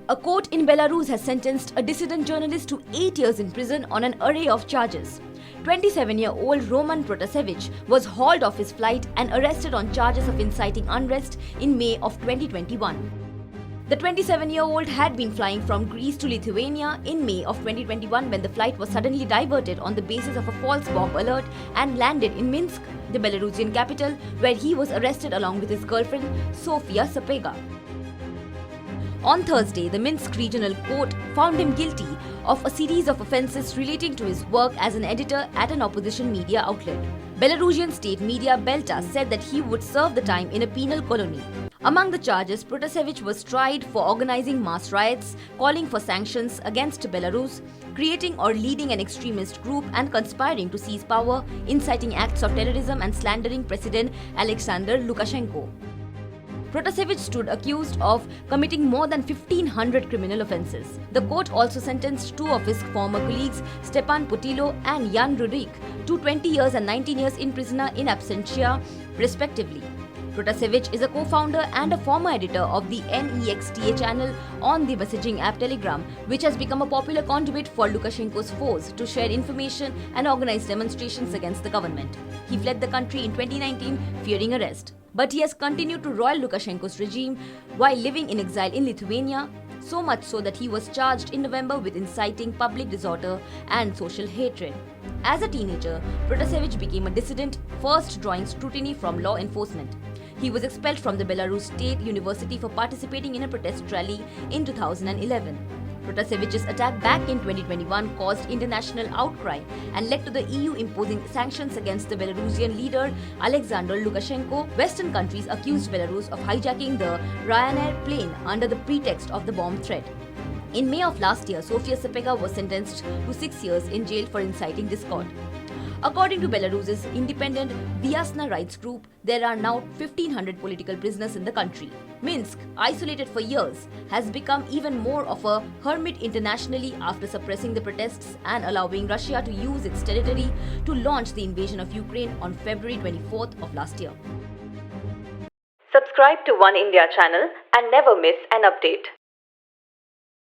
A court in Belarus has sentenced a dissident journalist to 8 years in prison on an array of charges. 27-year-old Roman Protasevich was hauled off his flight and arrested on charges of inciting unrest in May of 2021. The 27-year-old had been flying from Greece to Lithuania in May of 2021 when the flight was suddenly diverted on the basis of a false bomb alert and landed in Minsk, the Belarusian capital, where he was arrested along with his girlfriend Sofia Sapega. On Thursday, the Minsk Regional Court found him guilty of a series of offences relating to his work as an editor at an opposition media outlet. Belarusian state media Belta said that he would serve the time in a penal colony. Among the charges, Protasevich was tried for organizing mass riots, calling for sanctions against Belarus, creating or leading an extremist group and conspiring to seize power, inciting acts of terrorism and slandering President Alexander Lukashenko. Protasevich stood accused of committing more than 1,500 criminal offences. The court also sentenced two of his former colleagues, Stepan Putilo and Jan Rudik, to 20 years and 19 years in prison in absentia, respectively. Protasevich is a co-founder and a former editor of the NEXTA channel on the messaging app Telegram, which has become a popular conduit for Lukashenko's foes to share information and organize demonstrations against the government. He fled the country in 2019, fearing arrest. But he has continued to roil Lukashenko's regime while living in exile in Lithuania, so much so that he was charged in November with inciting public disorder and social hatred. As a teenager, Protasevich became a dissident, first drawing scrutiny from law enforcement. He was expelled from the Belarus State University for participating in a protest rally in 2011. Protasevich's attack back in 2021 caused international outcry and led to the EU imposing sanctions against the Belarusian leader Alexander Lukashenko. Western countries accused Belarus of hijacking the Ryanair plane under the pretext of the bomb threat. In May of last year, Sofia Sapega was sentenced to 6 years in jail for inciting discord. According to Belarus's independent Vyasna rights group, there are now 1,500 political prisoners in the country. Minsk, isolated for years, has become even more of a hermit internationally after suppressing the protests and allowing Russia to use its territory to launch the invasion of Ukraine on February 24th of last year. Subscribe to One India channel and never miss an update.